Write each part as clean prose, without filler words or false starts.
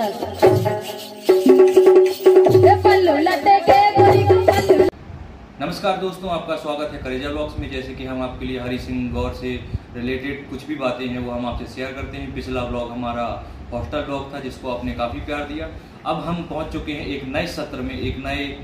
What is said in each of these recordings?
नमस्कार दोस्तों, आपका स्वागत है करेजा ब्लॉग्स में। जैसे कि हम आपके लिए हरि सिंह गौर से रिलेटेड कुछ भी बातें हैं वो हम आपसे शेयर करते हैं। पिछला ब्लॉग हमारा हॉस्टल ब्लॉग था जिसको आपने काफ़ी प्यार दिया। अब हम पहुंच चुके हैं एक नए सत्र में, एक नए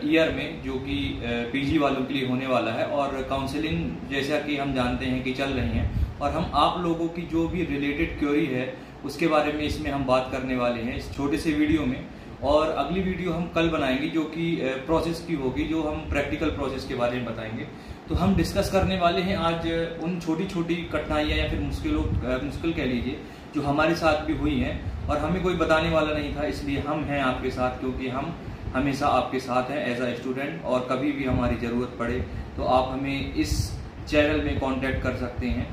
ईयर में, जो कि पीजी वालों के लिए होने वाला है। और काउंसलिंग जैसा कि हम जानते हैं कि चल रही हैं, और हम आप लोगों की जो भी रिलेटेड क्वेरी है उसके बारे में इसमें हम बात करने वाले हैं इस छोटे से वीडियो में। और अगली वीडियो हम कल बनाएंगे जो कि प्रोसेस की होगी, जो हम प्रैक्टिकल प्रोसेस के बारे में बताएंगे। तो हम डिस्कस करने वाले हैं आज उन छोटी छोटी कठिनाइयाँ या फिर मुश्किल कह लीजिए जो हमारे साथ भी हुई हैं, और हमें कोई बताने वाला नहीं था, इसलिए हम हैं आपके साथ, क्योंकि हम हमेशा आपके साथ हैं एज अ स्टूडेंट। और कभी भी हमारी ज़रूरत पड़े तो आप हमें इस चैनल में कांटेक्ट कर सकते हैं।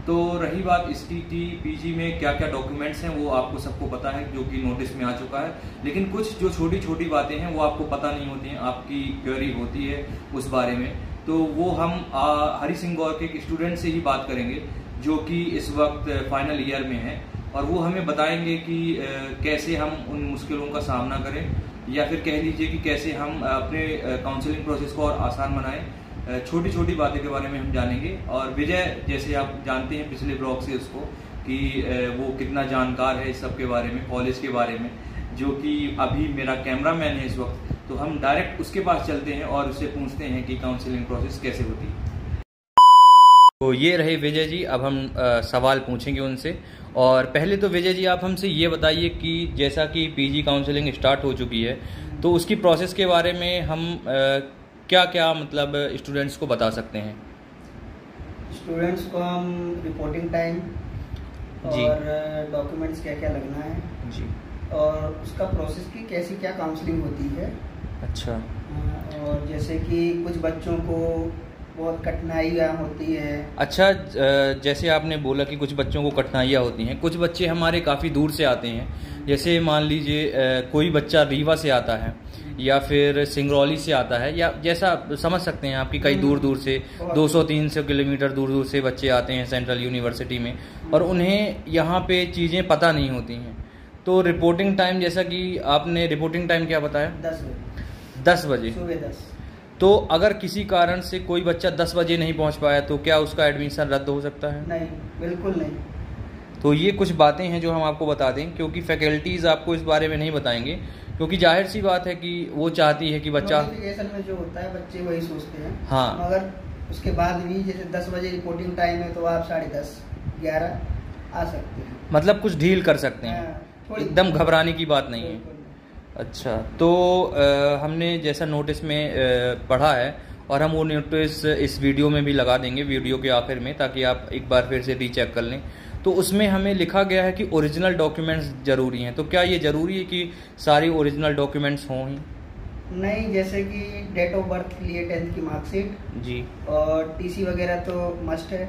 तो रही बात इसकी कि पीजी में क्या क्या डॉक्यूमेंट्स हैं वो आपको सबको पता है, जो कि नोटिस में आ चुका है। लेकिन कुछ जो छोटी छोटी बातें हैं वो आपको पता नहीं होती हैं, आपकी क्वेरी होती है उस बारे में। तो वो हम हरि सिंह गौर के एक स्टूडेंट से ही बात करेंगे जो कि इस वक्त फाइनल ईयर में है, और वो हमें बताएंगे कि कैसे हम उन मुश्किलों का सामना करें, या फिर कह लीजिए कि कैसे हम अपने काउंसलिंग प्रोसेस को और आसान बनाएं। छोटी छोटी बातें के बारे में हम जानेंगे। और विजय, जैसे आप जानते हैं पिछले ब्लॉग से उसको, कि वो कितना जानकार है इस सब के बारे में, कॉलेज के बारे में, जो कि अभी मेरा कैमरामैन है इस वक्त। तो हम डायरेक्ट उसके पास चलते हैं और उससे पूछते हैं कि काउंसलिंग प्रोसेस कैसे होती है। तो ये रहे विजय जी, अब हम सवाल पूछेंगे उनसे। और पहले तो विजय जी आप हमसे ये बताइए कि जैसा कि पीजी काउंसलिंग स्टार्ट हो चुकी है, तो उसकी प्रोसेस के बारे में हम क्या क्या मतलब स्टूडेंट्स को बता सकते हैं। स्टूडेंट्स को हम रिपोर्टिंग टाइम और डॉक्यूमेंट्स क्या क्या लगना है जी, और उसका प्रोसेस की कैसी क्या काउंसलिंग होती है। अच्छा। और जैसे कि कुछ बच्चों को बहुत कठिनाइयाँ होती है। अच्छा, जैसे आपने बोला कि कुछ बच्चों को कठिनाइयाँ होती हैं, कुछ बच्चे हमारे काफ़ी दूर से आते हैं। जैसे मान लीजिए कोई बच्चा रीवा से आता है या फिर सिंगरौली से आता है, या जैसा समझ सकते हैं आपकी कई दूर दूर से 200-300 किलोमीटर दूर दूर से बच्चे आते हैं सेंट्रल यूनिवर्सिटी में, और उन्हें यहाँ पे चीज़ें पता नहीं होती हैं। तो रिपोर्टिंग टाइम, जैसा कि आपने रिपोर्टिंग टाइम क्या बताया, 10 बजे सुबह 10। तो अगर किसी कारण से कोई बच्चा 10 बजे नहीं पहुँच पाया तो क्या उसका एडमिशन रद्द हो सकता है? नहीं, बिल्कुल नहीं। तो ये कुछ बातें हैं जो हम आपको बता दें, क्योंकि फैकल्टीज़ आपको इस बारे में नहीं बताएंगे, क्योंकि जाहिर सी बात है कि वो चाहती है कि बच्चा नोटिफिकेशन में जो होता है बच्चे वही सोचते हैं। हाँ, मगर उसके बाद भी जैसे 10 बजे रिपोर्टिंग टाइम है तो आप 10:30 11 आ सकते हैं, मतलब कुछ ढील कर सकते हैं, एकदम घबराने की बात नहीं है। अच्छा, तो हमने जैसा नोटिस में पढ़ा है, और हम वो नोटिस इस वीडियो में भी लगा देंगे वीडियो के आखिर में, ताकि आप एक बार फिर से रीचेक कर लें। तो उसमें हमें लिखा गया है कि ओरिजिनल डॉक्यूमेंट्स ज़रूरी हैं। तो क्या ये ज़रूरी है कि सारी ओरिजिनल डॉक्यूमेंट्स हों ही? नहीं, जैसे कि डेट ऑफ बर्थ के लिए 10th की मार्कशीट जी, और टीसी वगैरह तो मस्ट है,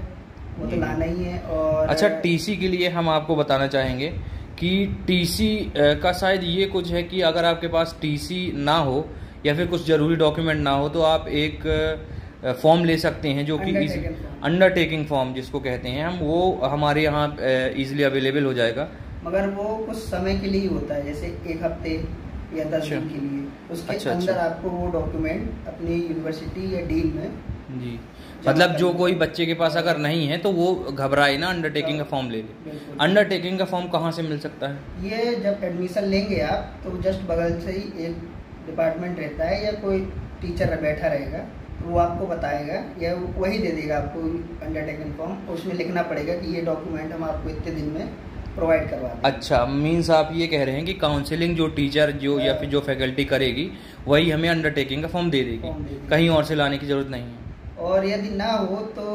वो तो लाना ही है। और अच्छा, टीसी के लिए हम आपको बताना चाहेंगे कि टीसी का शायद ये कुछ है कि अगर आपके पास टीसी ना हो या फिर कुछ ज़रूरी डॉक्यूमेंट ना हो तो आप एक फॉर्म ले सकते हैं, जो कि अंडरटेकिंग फॉर्म जिसको कहते हैं हम, वो हमारे यहाँ ईजिली अवेलेबल हो जाएगा। मगर वो कुछ समय के लिए होता है, जैसे 1 हफ्ते या 10 दिन के लिए। उसके अंदर आपको वो डॉक्यूमेंट अपनी यूनिवर्सिटी या डीन में जी, मतलब जो कोई बच्चे के पास अगर नहीं है तो वो घबराए ना, अंडरटेकिंग का फॉर्म ले ले। अंडरटेकिंग का फॉर्म कहाँ से मिल सकता है? ये जब एडमिशन लेंगे आप तो जस्ट बगल से ही एक डिपार्टमेंट रहता है, या कोई टीचर बैठा रहेगा, वो आपको बताएगा या वही दे देगा आपको अंडरटेकिंग फॉर्म। उसमें लिखना पड़ेगा कि ये डॉक्यूमेंट हम आपको इतने दिन में प्रोवाइड करवा देंगे। अच्छा, मीन्स आप ये कह रहे हैं कि काउंसलिंग जो टीचर जो या फिर जो फैकल्टी करेगी वही हमें अंडरटेकिंग का फॉर्म दे देगी, कहीं और से लाने की जरूरत नहीं है। और यदि ना हो तो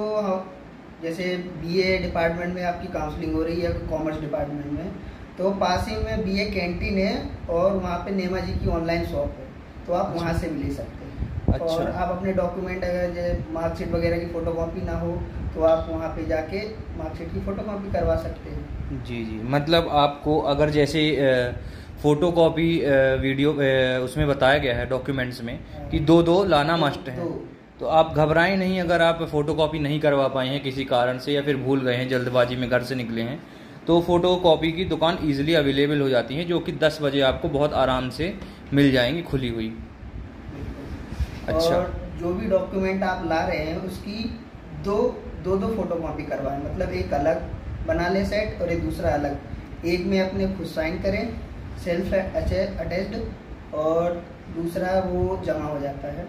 जैसे बीए डिपार्टमेंट में आपकी काउंसलिंग हो रही है, कॉमर्स डिपार्टमेंट में, तो पास ही में बीए कैंटीन है और वहाँ पे नेमा जी की ऑनलाइन शॉप है, तो आप वहाँ से भी ले सकते हैं। अच्छा। और आप अपने डॉक्यूमेंट अगर मार्कशीट वगैरह की फ़ोटोकॉपी ना हो तो आप वहाँ पे जाके मार्कशीट की फ़ोटोकॉपी करवा सकते हैं। जी जी, मतलब आपको अगर जैसे फ़ोटोकॉपी वीडियो उसमें बताया गया है डॉक्यूमेंट्स में कि 2-2 लाना मस्ट है, तो आप घबराएं नहीं अगर आप फ़ोटोकॉपी नहीं करवा पाए हैं किसी कारण से, या फिर भूल गए हैं, जल्दबाजी में घर से निकले हैं, तो फ़ोटो कॉपी की दुकान ईजिली अवेलेबल हो जाती है, जो कि 10 बजे आपको बहुत आराम से मिल जाएंगी खुली हुई। अच्छा, और जो भी डॉक्यूमेंट आप ला रहे हैं उसकी दो फोटो कॉपी करवाएं, मतलब एक अलग बना ले सेट और एक दूसरा अलग। एक में अपने खुद साइन करें सेल्फ अटैच्ड, और दूसरा वो जमा हो जाता है।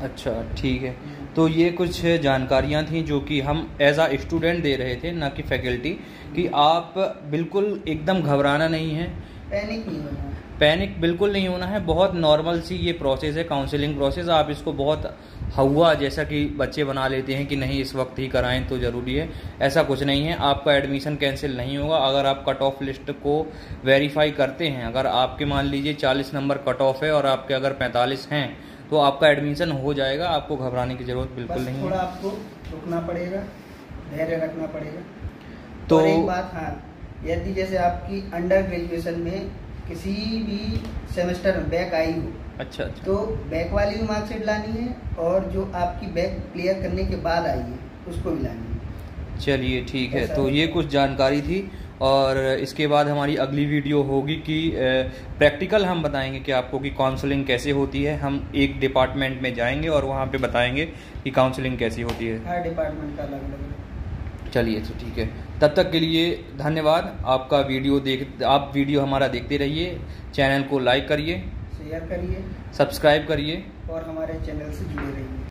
अच्छा ठीक है। तो ये कुछ जानकारियाँ थी जो कि हम एज आ स्टूडेंट दे रहे थे, ना कि फैकल्टी, कि आप बिल्कुल एकदम घबराना नहीं है, पैनिक नहीं होना है। पैनिक बिल्कुल नहीं होना है। बहुत नॉर्मल सी ये प्रोसेस है, काउंसलिंग प्रोसेस। आप इसको बहुत हुआ जैसा कि बच्चे बना लेते हैं कि नहीं इस वक्त ही कराएं तो ज़रूरी है, ऐसा कुछ नहीं है। आपका एडमिशन कैंसिल नहीं होगा अगर आप कट ऑफ लिस्ट को वेरीफाई करते हैं। अगर आपके मान लीजिए 40 नंबर कट ऑफ है और आपके अगर 45 हैं तो आपका एडमिशन हो जाएगा, आपको घबराने की ज़रूरत बिल्कुल नहीं है। थोड़ा आपको रुकना पड़ेगा, धैर्य रखना पड़ेगा। तो और एक बात, हाँ, यदि जैसे आपकी अंडर ग्रेजुएशन में किसी भी सेमेस्टर में बैक आई हो, अच्छा, तो बैक वाली भी मार्कशीट लानी है, और जो आपकी बैक क्लियर करने के बाद आई है उसको भी लानी है। चलिए ठीक है। तो ये कुछ जानकारी थी, और इसके बाद हमारी अगली वीडियो होगी कि प्रैक्टिकल हम बताएंगे कि आपको कि काउंसलिंग कैसे होती है। हम एक डिपार्टमेंट में जाएंगे और वहाँ पे बताएंगे कि काउंसलिंग कैसी होती है। हर डिपार्टमेंट का अलग अलग। चलिए तो ठीक है, तब तक के लिए धन्यवाद। आपका आप वीडियो हमारा देखते रहिए, चैनल को लाइक करिए, शेयर करिए, सब्सक्राइब करिए और हमारे चैनल से जुड़े रहिए।